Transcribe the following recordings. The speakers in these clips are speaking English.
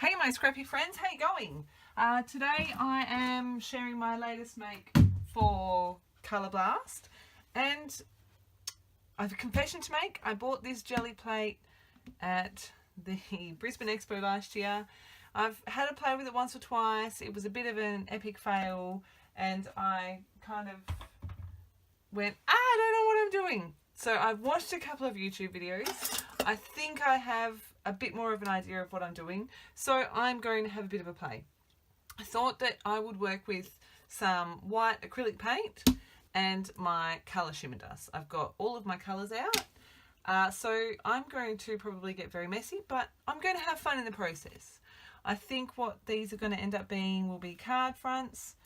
Hey my scrappy friends, how you going? Today I am sharing my latest make for Colour Blast, and I have a confession to make. I bought this jelly plate at the Brisbane Expo last year. I've had to play with it once or twice. It was a bit of an epic fail, and I kind of went, I don't know what I'm doing. So I've watched a couple of YouTube videos. I think I have a bit more of an idea of what I'm doing. So I'm going to have a bit of a play. I thought that I would work with some white acrylic paint and my colour shimmer dust. I've got all of my colours out. So I'm going to probably get very messy, but I'm going to have fun in the process. I think what these are going to end up being will be card fronts.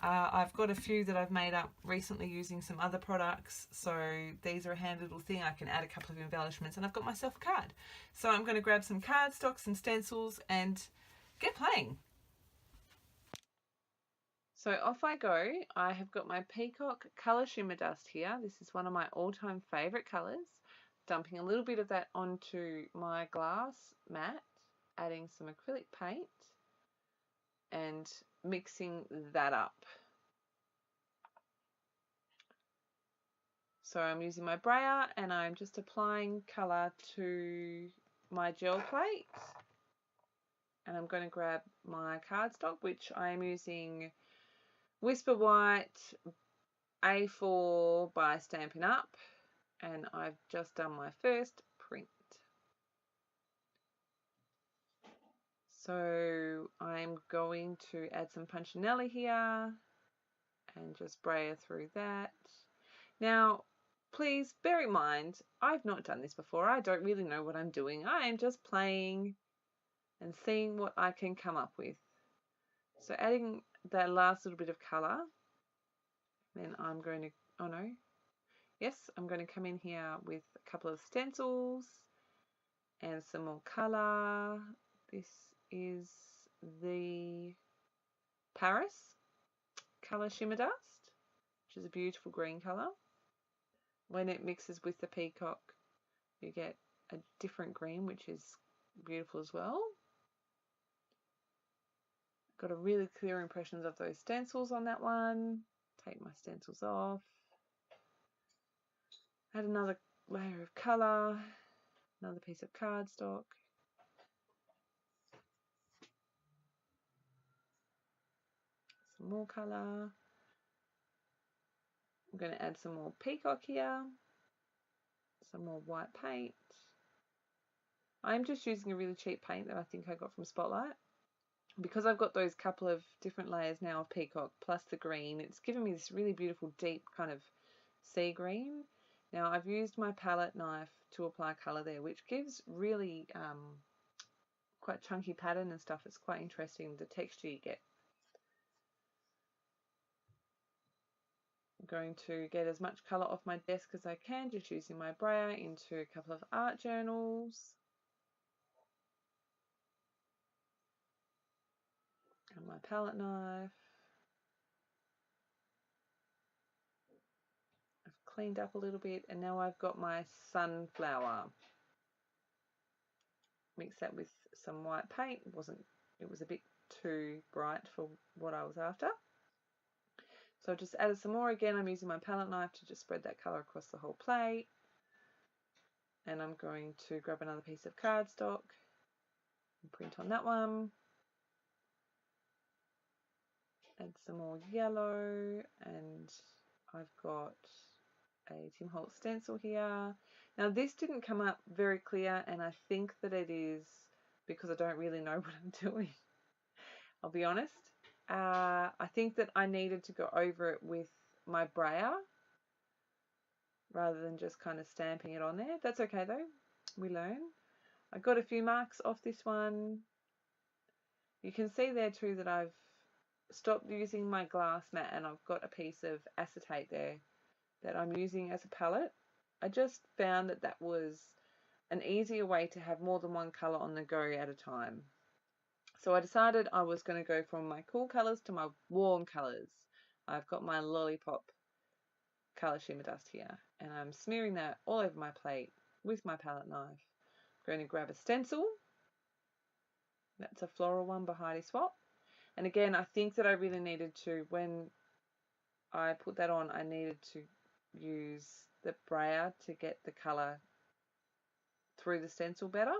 I've got a few that I've made up recently using some other products, so these are a handy little thing. I can add a couple of embellishments, and I've got myself a card. So I'm going to grab some cardstock, some stencils, and get playing. So off I go. I have got my Peacock Colour Shimmer Dust here. This is one of my all-time favourite colours. Dumping a little bit of that onto my glass mat, adding some acrylic paint, and mixing that up. So I'm using my brayer and I'm just applying colour to my gel plate. And I'm going to grab my cardstock, which I am using Whisper White A4 by Stampin' Up. And I've just done my first print. So I'm going to add some Punchinelli here and just brayer through that. Now, please bear in mind, I've not done this before. I don't really know what I'm doing. I am just playing and seeing what I can come up with. So adding that last little bit of colour, then I'm going to, oh no, yes, I'm going to come in here with a couple of stencils and some more colour. This is the Paris Colour Shimmer Dust, which is a beautiful green colour. When it mixes with the Peacock, you get a different green, which is beautiful as well. Got a really clear impressions of those stencils on that one. Take my stencils off. Add another layer of colour, another piece of cardstock. Some more colour. I'm going to add some more Peacock here. Some more white paint. I'm just using a really cheap paint that I think I got from Spotlight. Because I've got those couple of different layers now of Peacock plus the green, it's given me this really beautiful deep kind of sea green. Now I've used my palette knife to apply colour there, which gives really quite chunky pattern and stuff. It's quite interesting the texture you get. I'm going to get as much colour off my desk as I can, just using my brayer into a couple of art journals. And my palette knife. I've cleaned up a little bit, and now I've got my sunflower. Mix that with some white paint. It was a bit too bright for what I was after. So I've just added some more. Again, I'm using my palette knife to just spread that colour across the whole plate. And I'm going to grab another piece of cardstock and print on that one. Add some more yellow, and I've got a Tim Holtz stencil here. Now this didn't come up very clear, and I think that it is because I don't really know what I'm doing. I'll be honest. I think that I needed to go over it with my brayer rather than just kind of stamping it on there. That's okay though, we learn. I got a few marks off this one. You can see there too that I've stopped using my glass mat and I've got a piece of acetate there that I'm using as a palette. I just found that that was an easier way to have more than one colour on the go at a time. So I decided I was going to go from my cool colours to my warm colours. I've got my Lollipop Colour Shimmer Dust here, and I'm smearing that all over my plate with my palette knife. I'm going to grab a stencil. That's a floral one by Heidi Swap. And again, I think that I really needed to, when I put that on, I needed to use the brayer to get the colour through the stencil better.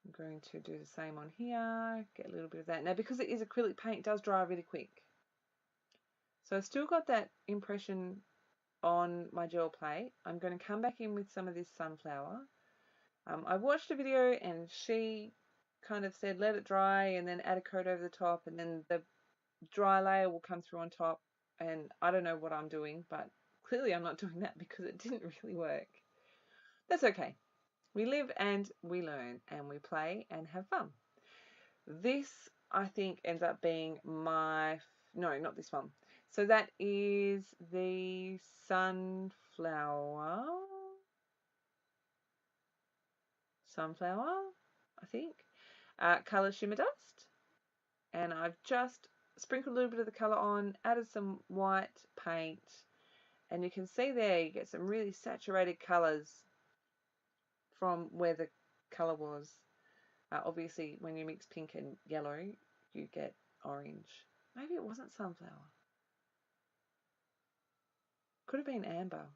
I'm going to do the same on here, get a little bit of that. Now, because it is acrylic paint, it does dry really quick. So I've still got that impression on my gel plate. I'm going to come back in with some of this sunflower. I watched a video and she kind of said let it dry and then add a coat over the top, and then the dry layer will come through on top. And I don't know what I'm doing, but clearly I'm not doing that because it didn't really work. That's okay. We live and we learn and we play and have fun. This, I think, ends up being my, no, not this one. So that is the sunflower, I think, colour Shimmer Dust. And I've just sprinkled a little bit of the colour on, added some white paint, and you can see there you get some really saturated colours from where the colour was. Obviously, when you mix pink and yellow, you get orange. Maybe it wasn't sunflower. Could have been amber.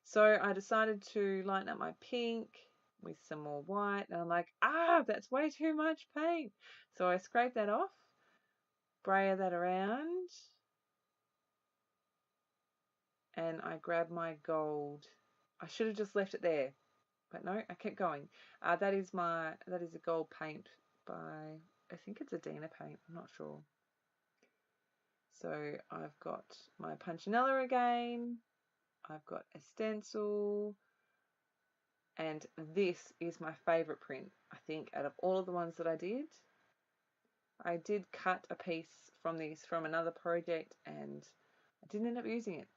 So I decided to lighten up my pink with some more white, and I'm like, that's way too much paint. So I scrape that off, brayer that around, and I grab my gold. I should have just left it there, but no, I kept going. That is a gold paint by, I think it's a Dina paint, I'm not sure. So I've got my Punchinella again, I've got a stencil, and this is my favourite print, I think, out of all of the ones that I did. I did cut a piece from this from another project and I didn't end up using it.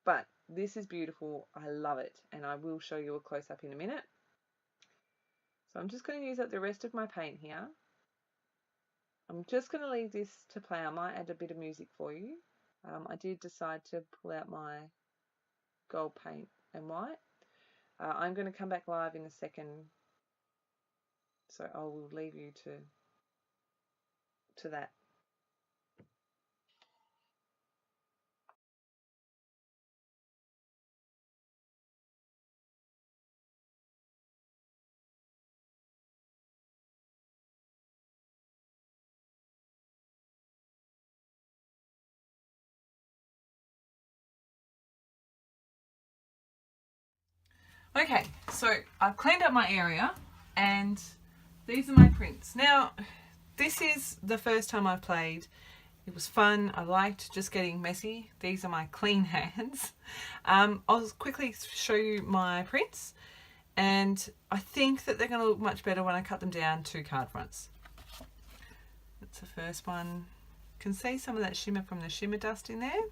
But this is beautiful. I love it. And I will show you a close-up in a minute. So I'm just going to use up the rest of my paint here. I'm just going to leave this to play. I might add a bit of music for you. I did decide to pull out my gold paint and white. I'm going to come back live in a second. So I will leave you to that. Okay, so I've cleaned up my area and these are my prints. Now, this is the first time I've played. It was fun. I liked just getting messy. These are my clean hands. I'll quickly show you my prints, and I think that they're going to look much better when I cut them down to card fronts. That's the first one. You can see some of that shimmer from the Shimmer Dust in there.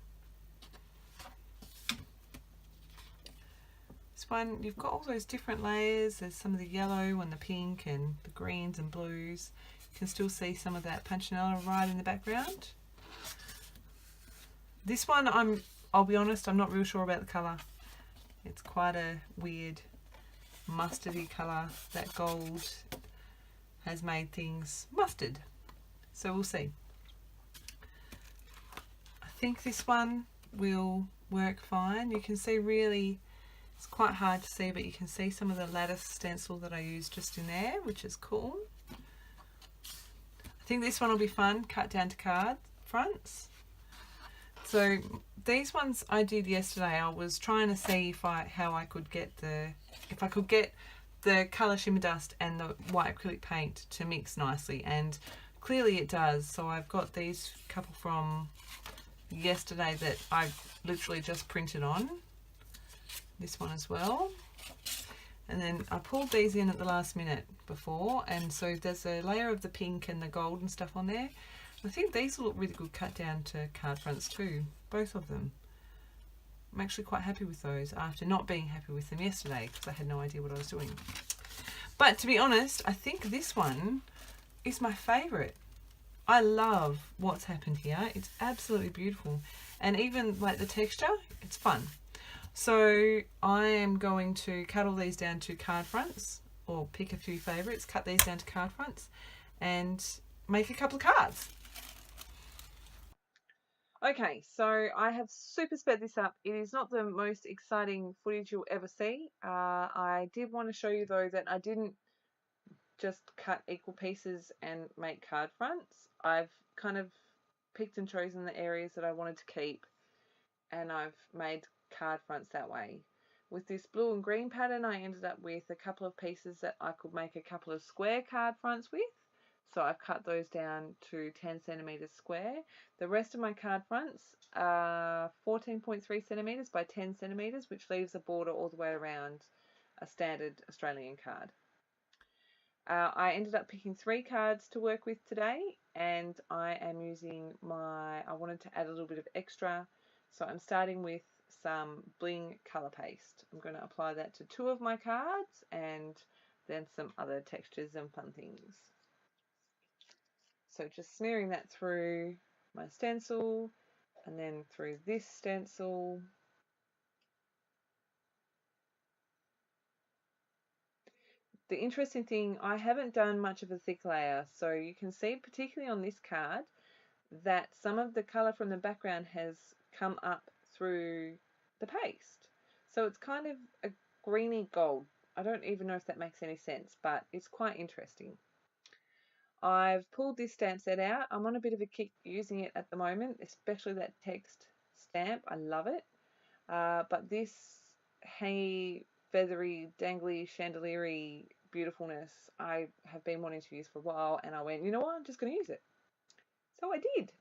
This one, you've got all those different layers. There's some of the yellow and the pink and the greens and blues. You can still see some of that Punchinella right in the background. This one, I'll be honest, I'm not real sure about the colour. It's quite a weird mustardy colour. That gold has made things mustard. So we'll see. I think this one will work fine. You can see really, it's quite hard to see, but you can see some of the lattice stencil that I used just in there, which is cool. I think this one will be fun, cut down to card fronts. So these ones I did yesterday. I was trying to see if I could get the colour Shimmer Dust and the white acrylic paint to mix nicely, and clearly it does. So I've got these couple from yesterday that I literally just printed on. This one as well. And then I pulled these in at the last minute before, and so there's a layer of the pink and the gold and stuff on there. I think these will look really good cut down to card fronts too, both of them. I'm actually quite happy with those after not being happy with them yesterday because I had no idea what I was doing. But to be honest, I think this one is my favourite. I love what's happened here. It's absolutely beautiful, and even like the texture, it's fun. So I am going to cut all these down to card fronts. or pick a few favourites, cut these down to card fronts, and make a couple of cards. Okay, so I have super sped this up. It is not the most exciting footage you'll ever see. I did want to show you though that I didn't just cut equal pieces and make card fronts. I've kind of picked and chosen the areas that I wanted to keep, and I've made card fronts that way. With this blue and green pattern, I ended up with a couple of pieces that I could make a couple of square card fronts with. So I've cut those down to 10 centimeters square. The rest of my card fronts are 14.3 centimeters by 10 centimeters, which leaves a border all the way around a standard Australian card. I ended up picking 3 cards to work with today, and I am using I wanted to add a little bit of extra, so I'm starting with some bling colour paste. I'm going to apply that to 2 of my cards and then some other textures and fun things. So just smearing that through my stencil and then through this stencil. The interesting thing, I haven't done much of a thick layer, so you can see particularly on this card that some of the colour from the background has come up through the paste. So it's kind of a greeny gold. I don't even know if that makes any sense, but it's quite interesting. I've pulled this stamp set out. I'm on a bit of a kick using it at the moment, especially that text stamp. I love it. But this hangy, feathery, dangly, chandelier-y beautifulness I have been wanting to use for a while, and I went, you know what, I'm just going to use it. So I did.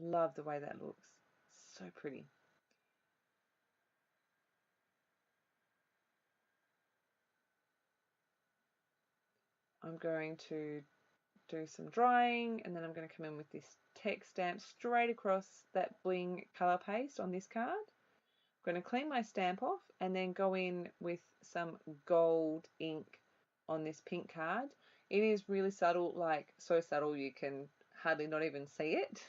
Love the way that looks. So pretty. I'm going to do some drying, and then I'm going to come in with this text stamp straight across that bling colour paste on this card. I'm going to clean my stamp off and then go in with some gold ink on this pink card. It is really subtle, like so subtle you can hardly not even see it.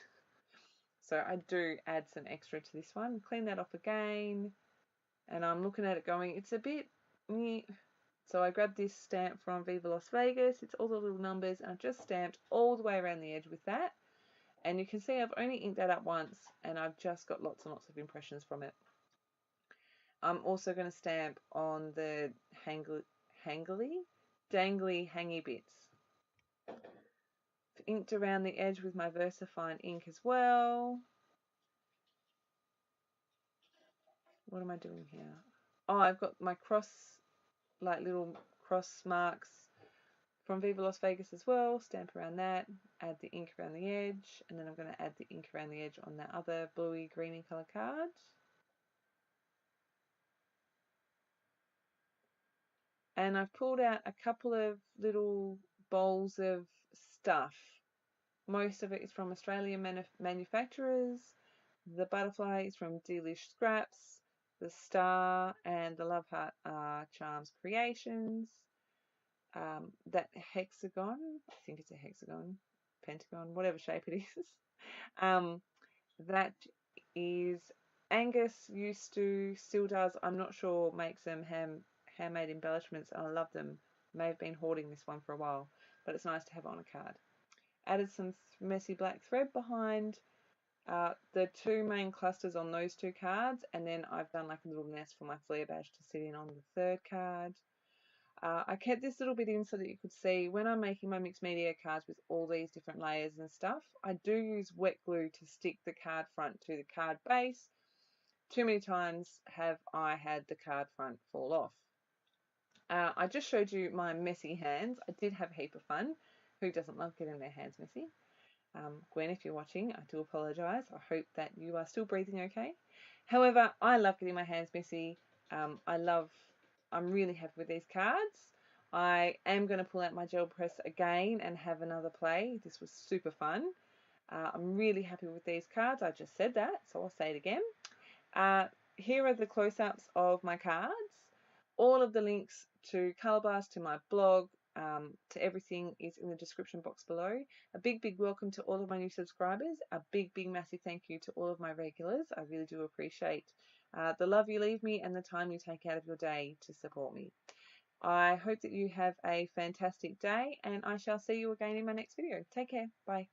So I do add some extra to this one. Clean that off again, and I'm looking at it going, it's a bit meh. So I grabbed this stamp from Viva Las Vegas. It's all the little numbers, and I've just stamped all the way around the edge with that. And you can see I've only inked that up once, and I've just got lots and lots of impressions from it. I'm also going to stamp on the dangly hangy bits. Inked around the edge with my VersaFine ink as well. What am I doing here? Oh, I've got my little cross marks from Viva Las Vegas as well. Stamp around that, add the ink around the edge, and then I'm going to add the ink around the edge on that other bluey greeny colour card. And I've pulled out a couple of little bowls of stuff. Most of it is from Australian manufacturers. The butterfly is from Delish Scraps. The star and the love heart are Charms Creations. That hexagon, I think it's a hexagon, pentagon, whatever shape it is. That is Angus used to, still does, I'm not sure, makes them handmade embellishments, and I love them. May have been hoarding this one for a while, but it's nice to have on a card. Added some messy black thread behind the 2 main clusters on those 2 cards, and then I've done like a little nest for my flare badge to sit in on the 3rd card. I kept this little bit in so that you could see when I'm making my mixed media cards with all these different layers and stuff. I do use wet glue to stick the card front to the card base. Too many times have I had the card front fall off. I just showed you my messy hands. I did have a heap of fun. Who doesn't love getting their hands messy? Gwen, if you're watching, I do apologise. I hope that you are still breathing okay. However, I love getting my hands messy. I'm really happy with these cards. I am going to pull out my gel press again and have another play. This was super fun. I'm really happy with these cards. I just said that, so I'll say it again. Here are the close-ups of my cards. All of the links to Colour Blast, to my blog, to everything is in the description box below. A big, big welcome to all of my new subscribers. A big, big, massive thank you to all of my regulars. I really do appreciate the love you leave me and the time you take out of your day to support me. I hope that you have a fantastic day, and I shall see you again in my next video. Take care. Bye.